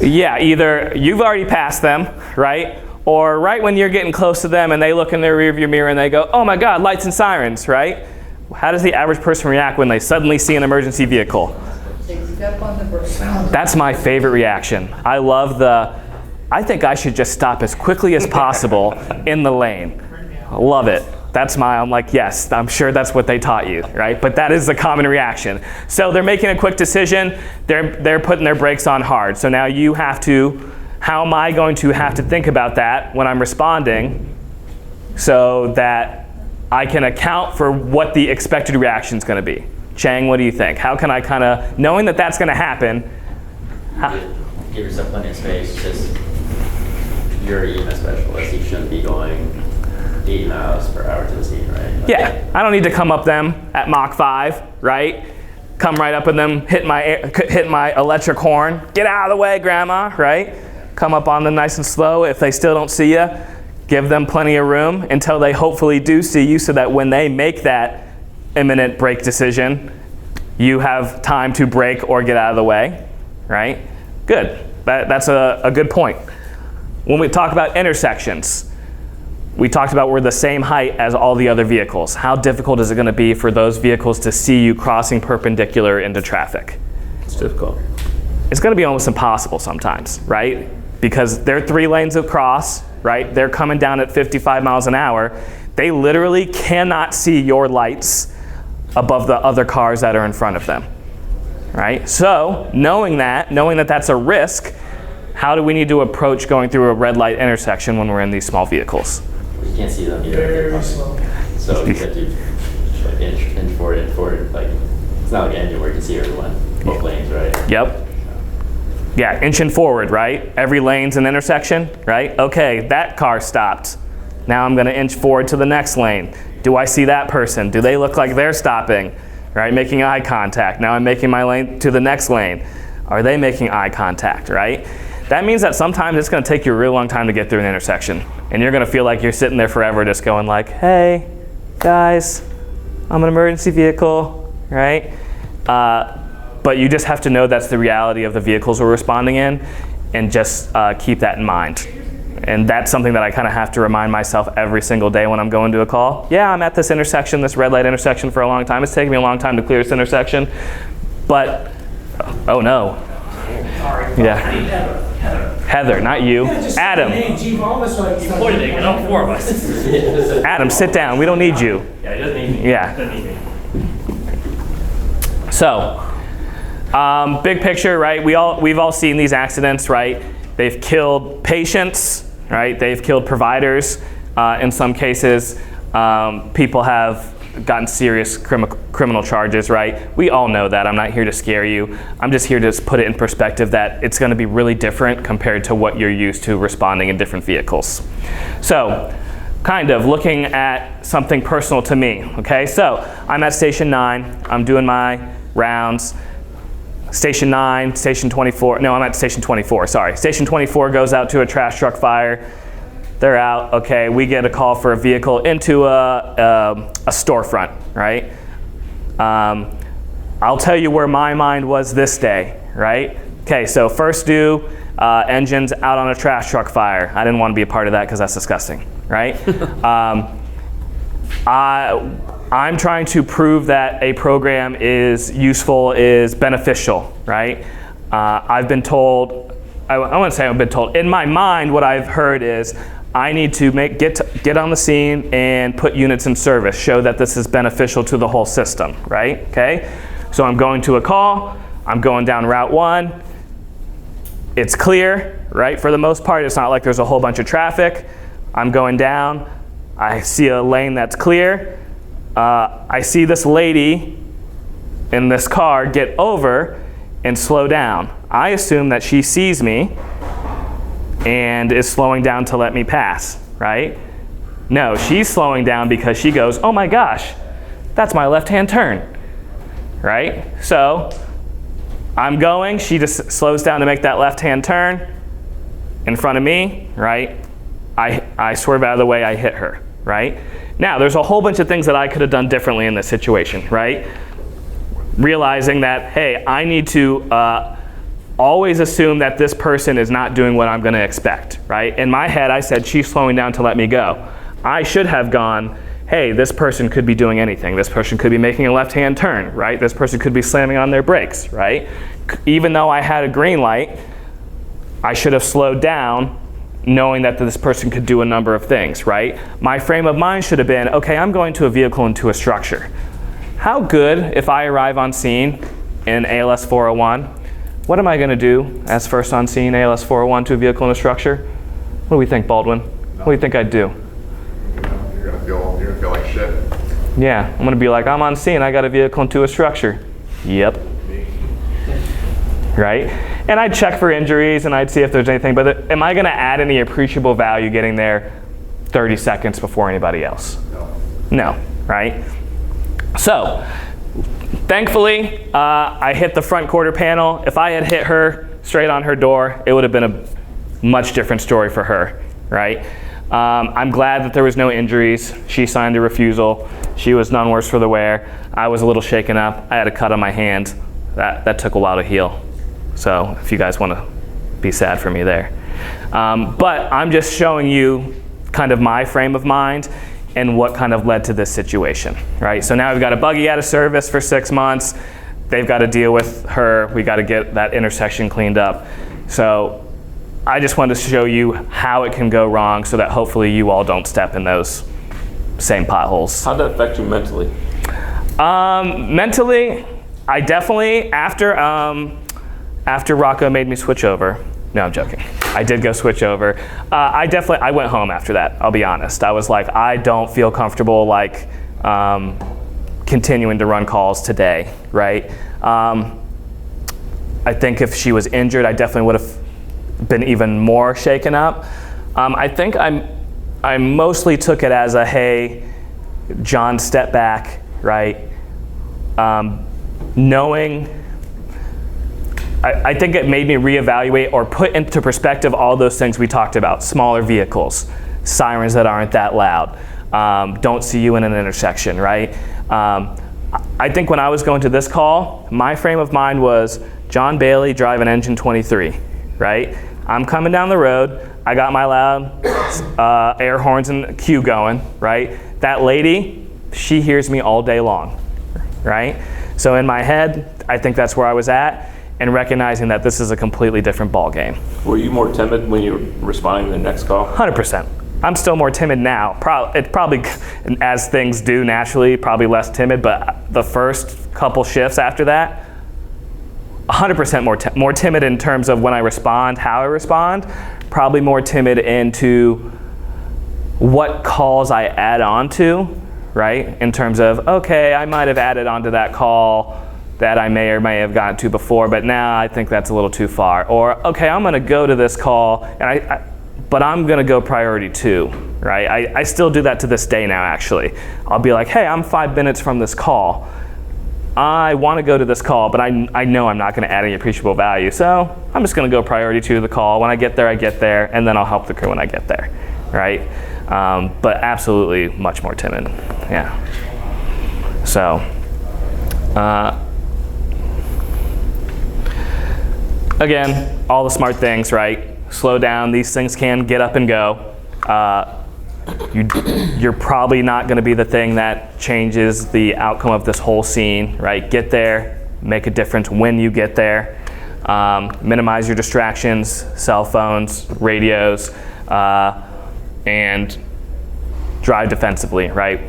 Yeah, either you've already passed them, right? Or right when you're getting close to them and they look in their rearview mirror and they go, oh my God, lights and sirens, right? How does the average person react when they suddenly see an emergency vehicle? They step on the brake. That's my favorite reaction. I love I think I should just stop as quickly as possible in the lane. I love it. I'm like, yes, I'm sure that's what they taught you, right? But that is the common reaction. So they're making a quick decision. They're putting their brakes on hard. So now you have to, how am I going to have to think about that when I'm responding so that I can account for what the expected reaction is going to be, Chang, what do you think? How can I kind of, knowing that that's going to happen, Give yourself plenty of space. Just you're an EMS specialist. You shouldn't be going 80 miles per hour to the scene, right? Like, yeah, I don't need to come up them at Mach 5, right? Come right up with them, hit my electric horn. Get out of the way, Grandma, right? Come up on them nice and slow. If they still don't see you, give them plenty of room until they hopefully do see you, so that when they make that imminent brake decision, you have time to brake or get out of the way, right? Good. That's a good point. When we talk about intersections, we talked about we're the same height as all the other vehicles. How difficult is it going to be for those vehicles to see you crossing perpendicular into traffic? It's difficult. It's going to be almost impossible sometimes, right? Because they're 3 lanes across, right? They're coming down at 55 miles an hour. They literally cannot see your lights above the other cars that are in front of them, right? So knowing that that's a risk, how do we need to approach going through a red light intersection when we're in these small vehicles? You can't see them either. Very slow. So you have to like inch forward. Like it's not like an engine where you can see everyone, both lanes, right? Yep. Yeah, inching forward, right? Every lane's an intersection, right? Okay, that car stopped. Now I'm going to inch forward to the next lane. Do I see that person? Do they look like they're stopping? Right, making eye contact. Now I'm making my lane to the next lane. Are they making eye contact, right? That means that sometimes it's going to take you a real long time to get through an intersection. And you're going to feel like you're sitting there forever just going like, hey, guys, I'm an emergency vehicle, right? But you just have to know that's the reality of the vehicles we're responding in, and just keep that in mind. And that's something that I kind of have to remind myself every single day when I'm going to a call. Yeah, I'm at this intersection, this red light intersection for a long time. It's taking me a long time to clear this intersection. But, oh no. Sorry. Yeah. Heather, not you. Adam. Adam, sit down. We don't need you. Yeah, he doesn't need me. Yeah. Doesn't need me. So, big picture, right? We've all seen these accidents, right? They've killed patients, right? They've killed providers. In some cases, people have gotten serious criminal charges, right? We all know that. I'm not here to scare you. I'm just here to put it in perspective that it's going to be really different compared to what you're used to responding in different vehicles. So, kind of looking at something personal to me, okay? So, I'm at Station 9. I'm doing my rounds. Station 9, Station 24, no, I'm at Station 24, sorry. Station 24 goes out to a trash truck fire. They're out, okay, we get a call for a vehicle into a storefront, right? I'll tell you where my mind was this day, right? Okay, so first due, engines out on a trash truck fire. I didn't want to be a part of that because that's disgusting, right? I'm trying to prove that a program is useful, is beneficial, right? I've been told, I wouldn't say I've been told, in my mind what I've heard is I need to get on the scene and put units in service, show that this is beneficial to the whole system, right? Okay, so I'm going to a call, I'm going down Route 1, it's clear, right? For the most part, it's not like there's a whole bunch of traffic. I'm going down, I see a lane that's clear. I see this lady in this car get over and slow down. I assume that she sees me and is slowing down to let me pass, right? No, she's slowing down because she goes, oh my gosh, that's my left-hand turn, right? So I'm going, she just slows down to make that left-hand turn in front of me, right? I swerve out of the way, I hit her, right? Now, there's a whole bunch of things that I could have done differently in this situation, right? Realizing that, hey, I need to always assume that this person is not doing what I'm going to expect, right? In my head, I said, she's slowing down to let me go. I should have gone, hey, this person could be doing anything. This person could be making a left-hand turn, right? This person could be slamming on their brakes, right? Even though I had a green light, I should have slowed down knowing that this person could do a number of things, right? My frame of mind should have been, okay, I'm going to a vehicle into a structure. How good if I arrive on scene in ALS 401, what am I going to do as first on scene ALS 401 to a vehicle in a structure? What do we think, Baldwin? What do you think I'd do? You're gonna feel like shit. Yeah, I'm gonna be like, I'm on scene, I got a vehicle into a structure. Yep. Right? And I'd check for injuries and I'd see if there's anything, but am I gonna add any appreciable value getting there 30 seconds before anybody else? No, right? So, thankfully, I hit the front quarter panel. If I had hit her straight on her door, it would have been a much different story for her, right? I'm glad that there was no injuries. She signed a refusal. She was none worse for the wear. I was a little shaken up. I had a cut on my hand. That took a while to heal. So if you guys want to be sad for me there. But I'm just showing you kind of my frame of mind and what kind of led to this situation, right? So now we've got a buggy out of service for 6 months. They've got to deal with her. We got to get that intersection cleaned up. So I just wanted to show you how it can go wrong so that hopefully you all don't step in those same potholes. How'd that affect you mentally? Mentally, I definitely, after Rocco made me switch over, no, I'm joking. I did go switch over. I went home after that, I'll be honest. I was like, I don't feel comfortable like continuing to run calls today, right? I think if she was injured, I definitely would have been even more shaken up. I think I mostly took it as a, hey, Jon, step back, right? Knowing, I think it made me reevaluate or put into perspective all those things we talked about. Smaller vehicles, sirens that aren't that loud, don't see you in an intersection, right? I think when I was going to this call, my frame of mind was Jon Bailey driving engine 23, right? I'm coming down the road, I got my loud air horns and cue going, right? That lady, she hears me all day long, right? So in my head, I think that's where I was at, and recognizing that this is a completely different ball game. Were you more timid when you were responding to the next call? 100%. I'm still more timid now. It's probably, as things do naturally, probably less timid, but the first couple shifts after that, 100% more timid in terms of when I respond, how I respond, probably more timid into what calls I add on to, right? In terms of, okay, I might have added onto that call that I may or may have gotten to before, but now I think that's a little too far. Or, okay, I'm gonna go to this call, and but I'm gonna go priority 2, right? I still do that to this day now, actually. I'll be like, hey, I'm 5 minutes from this call. I wanna go to this call, but I know I'm not gonna add any appreciable value, so I'm just gonna go priority 2 to the call. When I get there, and then I'll help the crew when I get there, right? But absolutely much more timid, yeah. So, again, all the smart things, right? Slow down, these things can get up and go. You're probably not gonna be the thing that changes the outcome of this whole scene, right? Get there, make a difference when you get there. Minimize your distractions, cell phones, radios, and drive defensively, right?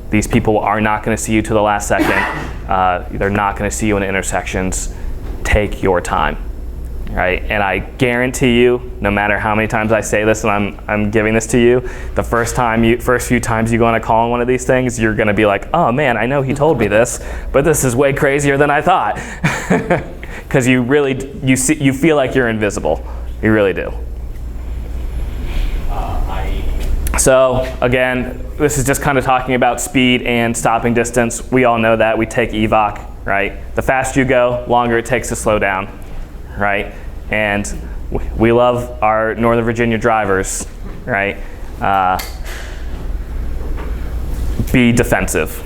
These people are not gonna see you to the last second. They're not gonna see you in intersections. Take your time. Right, and I guarantee you, no matter how many times I say this and I'm giving this to you, the first few times you go on a call on one of these things, you're gonna be like, oh man, I know he told me this, but this is way crazier than I thought. Because you feel like you're invisible. You really do. So again, this is just kind of talking about speed and stopping distance. We all know that. We take EVOC, right? The faster you go, longer it takes to slow down. Right? And we love our Northern Virginia drivers, right? Be defensive.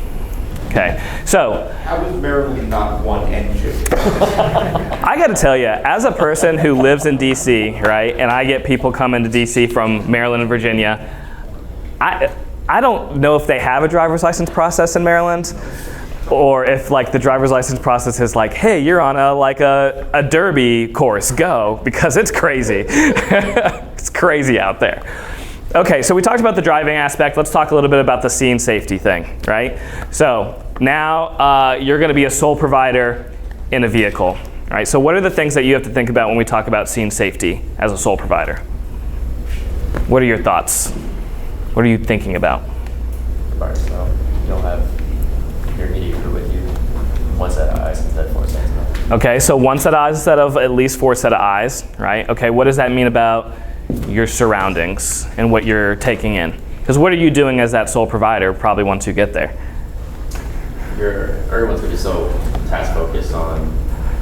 Okay, so. How is Maryland not one engine? I gotta tell you, as a person who lives in DC, right, and I get people coming to DC from Maryland and Virginia, I don't know if they have a driver's license process in Maryland, or if like the driver's license process is like, hey, you're on a derby course, go, because it's crazy. It's crazy out there. Okay, so we talked about the driving aspect. Let's talk a little bit about the scene safety thing, right? So now you're gonna be a sole provider in a vehicle, right? So what are the things that you have to think about when we talk about scene safety as a sole provider? What are your thoughts? What are you thinking about? By yourself. you'll have your immediate crew with you. One set of eyes instead of 4 sets of eyes. Okay, so 1 set of eyes instead of at least 4 set of eyes, right? Okay, what does that mean about your surroundings and what you're taking in? Because what are you doing as that sole provider probably once you get there? Everyone's going to be so task focused on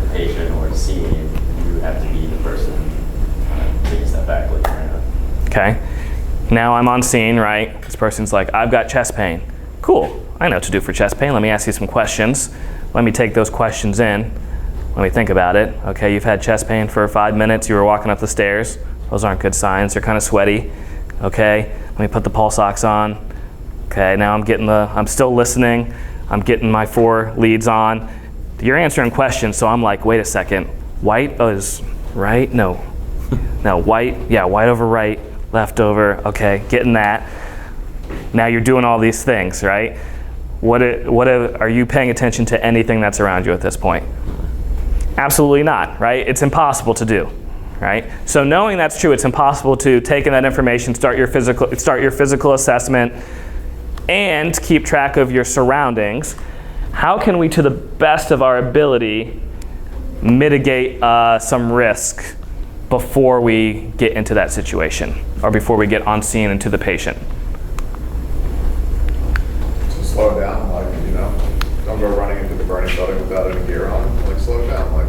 the patient or the scene, you have to be the person taking a step back, looking around. Okay, now I'm on scene, right? This person's like, I've got chest pain. Cool, I know what to do for chest pain. Let me ask you some questions. Let me take those questions in. Let me think about it. Okay, you've had chest pain for 5 minutes. You were walking up the stairs. Those aren't good signs. They're kind of sweaty. Okay, let me put the pulse ox on. Okay, now I'm still listening. I'm getting my 4 leads on. You're answering questions, so I'm like, wait a second. White is right? No. No, white. Yeah, white over right, left over. Okay, getting that. Now you're doing all these things, right? Are you paying attention to anything that's around you at this point? Absolutely not, right? It's impossible to do, right? So knowing that's true, it's impossible to take in that information, start your physical assessment, and keep track of your surroundings. How can we, to the best of our ability, mitigate some risk before we get into that situation, or before we get on scene and to the patient? Slow down, like, don't go running into the burning building without any gear on. Like, slow down, like,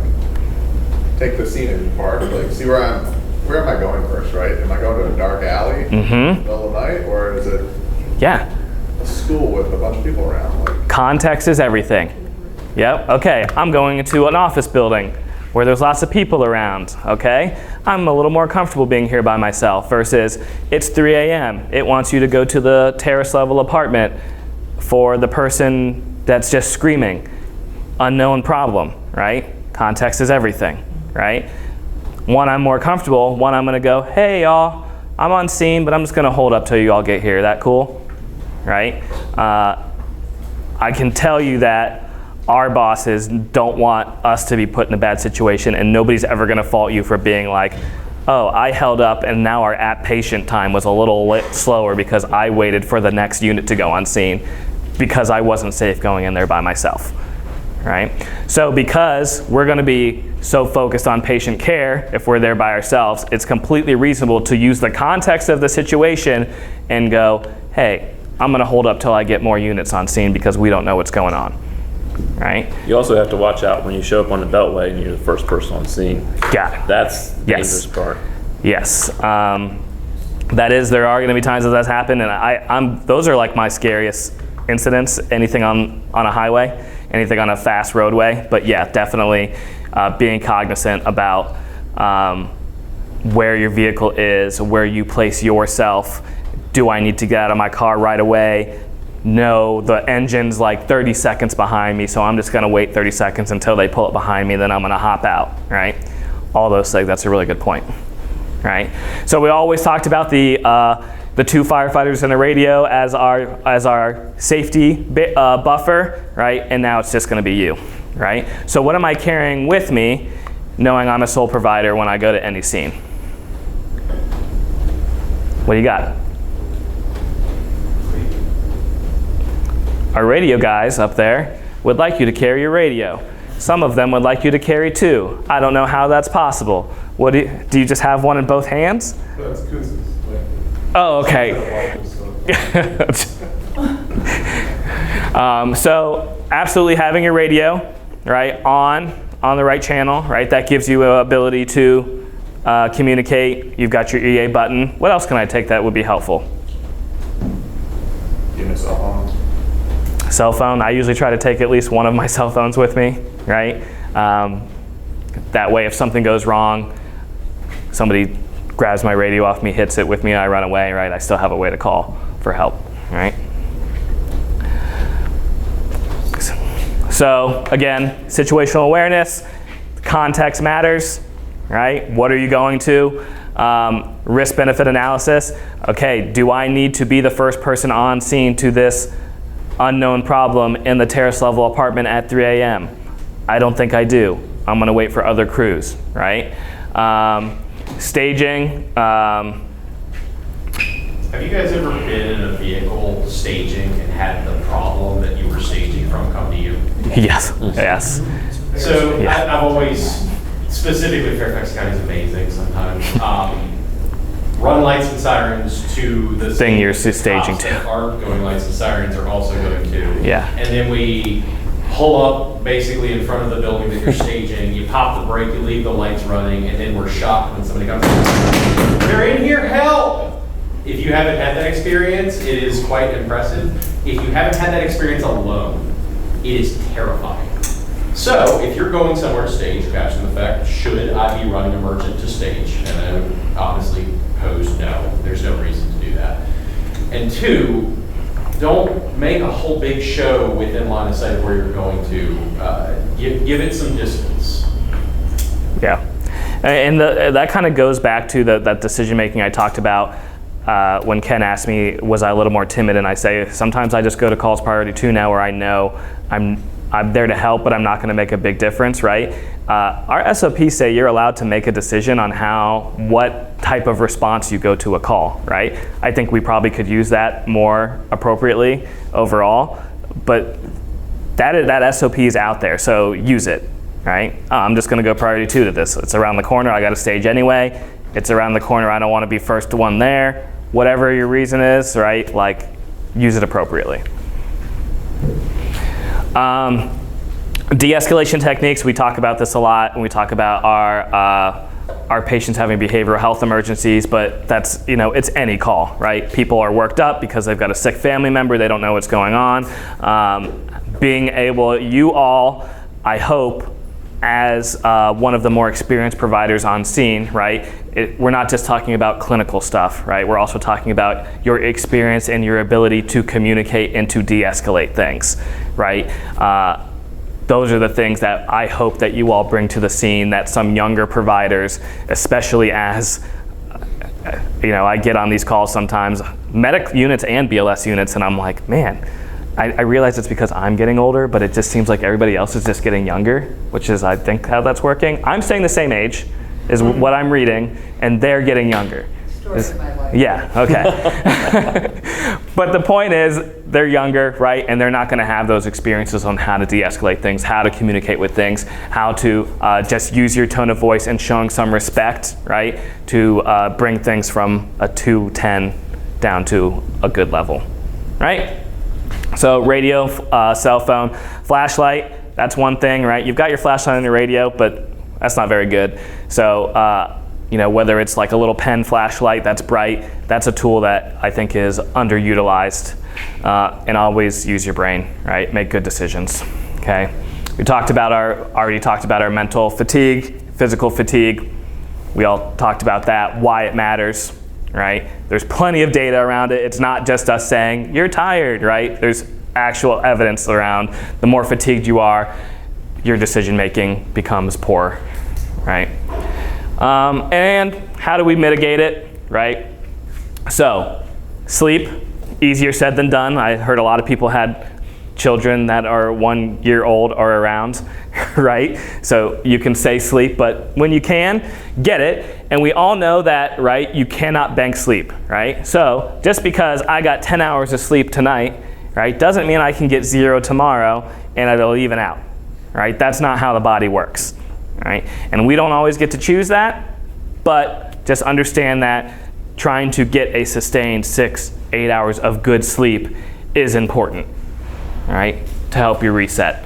take the scene apart, like, see where am I going first, right? Am I going to a dark alley in the middle of the night, or is it a school with a bunch of people around? Like, context is everything. Yep, okay, I'm going into an office building where there's lots of people around, okay? I'm a little more comfortable being here by myself versus it's 3 a.m. It wants you to go to the terrace level apartment for the person that's just screaming. Unknown problem, right? Context is everything, right? One, I'm more comfortable. One, I'm gonna go, hey y'all, I'm on scene, but I'm just gonna hold up till you all get here. That cool? Right? I can tell you that our bosses don't want us to be put in a bad situation, and nobody's ever gonna fault you for being like, oh, I held up and now our at-patient time was a little slower because I waited for the next unit to go on scene because I wasn't safe going in there by myself, right? So because we're gonna be so focused on patient care, if we're there by ourselves, it's completely reasonable to use the context of the situation and go, hey, I'm gonna hold up till I get more units on scene because we don't know what's going on, right? You also have to watch out when you show up on the beltway and you're the first person on scene. Got it. That's the dangerous part. Yes. That is, there are gonna be times that that's happened, and those are like my scariest incidents, anything on a highway, anything on a fast roadway. But yeah, definitely being cognizant about where your vehicle is, where you place yourself. Do I need to get out of my car right away? No, the engine's like 30 seconds behind me, so I'm just gonna wait 30 seconds until they pull it behind me, then I'm gonna hop out, right? All those things, that's a really good point, right? So we always talked about the 2 firefighters and the radio as our safety buffer, right? And now it's just gonna be you, right? So what am I carrying with me knowing I'm a sole provider when I go to any scene? What do you got? Our radio guys up there would like you to carry your radio. Some of them would like you to carry 2. I don't know how that's possible. What do you just have one in both hands? that's koozies. Oh, okay. So absolutely having your radio, right, on the right channel, right? That gives you an ability to communicate. You've got your EA button. What else can I take that would be helpful? You know, cell phone. Cell phone. I usually try to take at least one of my cell phones with me, right? That way, if something goes wrong, somebody grabs my radio off me, hits it with me, I run away, right? I still have a way to call for help, right? So again, situational awareness, context matters, right? What are you going to? Risk-benefit analysis. Okay, do I need to be the first person on scene to this unknown problem in the terrace level apartment at 3 a.m.? I don't think I do. I'm gonna wait for other crews, right? Staging. I Have you guys ever been in a vehicle staging and had the problem that you were staging from come to you? Yes, yes. So Yeah. I've always, specifically Fairfax County is amazing sometimes. Run lights and sirens to the Thing you're the staging cops to. that aren't going lights and sirens are also going to. Yeah. And then we pull up basically in front of the building that you're staging, you pop the brake, you leave the lights running, and then we're shocked when somebody comes, they're in here, help! If you haven't had that experience, it is quite impressive. If you haven't had that experience alone, it is terrifying. So if you're going somewhere to stage, catching the fact, should I be running emergent to stage? And I would honestly pose no. There's no reason to do that. And two, don't make a whole big show within line of sight of where you're going to. Give it some distance. Yeah, and that kind of goes back to that decision making I talked about when Ken asked me, was I a little more timid? And I say, sometimes I just go to calls priority 2 now where I know I'm there to help, but I'm not going to make a big difference, right? Our SOPs say you're allowed to make a decision on what type of response you go to a call, right? I think we probably could use that more appropriately overall, but that SOP is out there, so use it, right? I'm just going to go priority 2 to this. It's around the corner. I got to stage anyway. It's around the corner. I don't want to be first one there. Whatever your reason is, right? Like, use it appropriately. De-escalation techniques, we talk about this a lot, and we talk about our patients having behavioral health emergencies, but that's, it's any call, right? People are worked up because they've got a sick family member, they don't know what's going on. Being able, you all, I hope, as one of the more experienced providers on scene, right? We're not just talking about clinical stuff, right? We're also talking about your experience and your ability to communicate and to de-escalate things, right? Those are the things that I hope that you all bring to the scene, that some younger providers, especially as, I get on these calls sometimes, medic units and BLS units, and I'm like, man, I realize it's because I'm getting older, but it just seems like everybody else is just getting younger, which is, I think, how that's working. I'm staying the same age is what I'm reading, and they're getting younger. Story of my life. Yeah, okay. But the point is, they're younger, right? And they're not going to have those experiences on how to de-escalate things, how to communicate with things, how to just use your tone of voice and showing some respect, right? To bring things from a 210 down to a good level, right? So radio, cell phone, flashlight, that's one thing, right? You've got your flashlight on your radio, but that's not very good. So, whether it's like a little pen flashlight that's bright, that's a tool that I think is underutilized. And always use your brain, right? Make good decisions, okay? We already talked about our mental fatigue, physical fatigue. We all talked about that, why it matters, right? There's plenty of data around it. It's not just us saying, you're tired, right? There's actual evidence around the more fatigued you are, your decision making becomes poor, right? And how do we mitigate it, right? So, sleep, easier said than done. I heard a lot of people had children that are 1 year old or around, right? So you can say sleep, but when you can, get it. And we all know that, right, you cannot bank sleep, right? So just because I got 10 hours of sleep tonight, right, doesn't mean I can get 0 tomorrow and it'll even out, right? That's not how the body works, right? And we don't always get to choose that, but just understand that trying to get a sustained 6-8 hours of good sleep is important, right, to help you reset.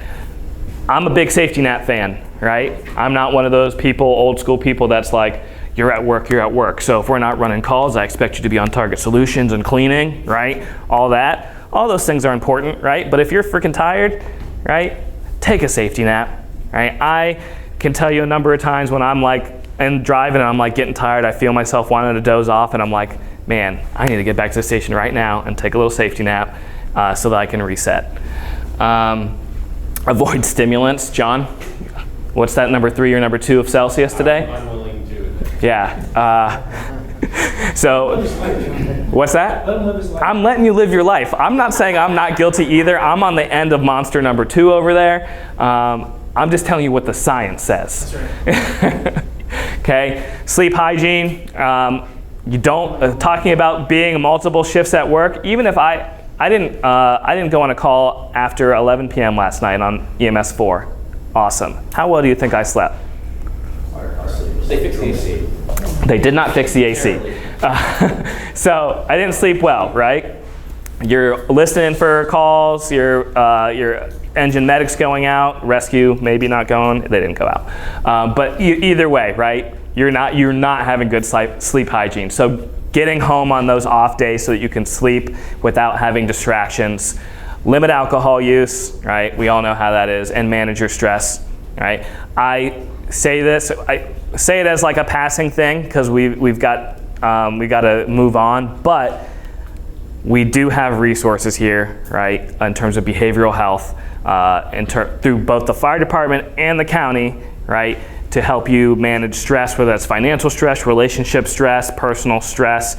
I'm a big safety net fan, right? I'm not one of those people, old school people that's like, you're at work. So if we're not running calls, I expect you to be on target solutions and cleaning, right? All that. All those things are important, right? But if you're freaking tired, right, take a safety nap, right? I can tell you a number of times when I'm like, and driving and I'm like getting tired, I feel myself wanting to doze off and I'm like, man, I need to get back to the station right now and take a little safety nap so that I can reset. Avoid stimulants. John, what's that, number 3 or number 2 of Celsius today? I'm willing to. Yeah. So, what's that? I'm letting you live your life. I'm not saying I'm not guilty either. I'm on the end of monster number 2 over there. I'm just telling you what the science says. That's right. Okay, sleep hygiene. you don't, talking about being multiple shifts at work, even if I didn't go on a call after 11 p.m. last night on EMS 4. Awesome. How well do you think I slept? They fixed the AC. They did not fix the AC. So I didn't sleep well, right? You're listening for calls, your engine medics going out, rescue maybe not going, they didn't go out. But either way, right? You're not having good sleep hygiene. So getting home on those off days so that you can sleep without having distractions. Limit alcohol use, right? We all know how that is, and manage your stress, right? I say it as like a passing thing because we got to move on, but we do have resources here, right, in terms of behavioral health, through both the fire department and the county, right, to help you manage stress, whether that's financial stress, relationship stress, personal stress.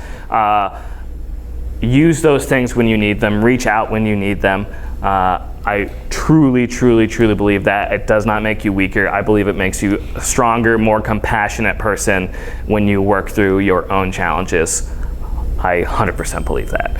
Use those things when you need them. Reach out when you need them. I truly, truly, truly believe that. It does not make you weaker. I believe it makes you a stronger, more compassionate person when you work through your own challenges. I 100% believe that.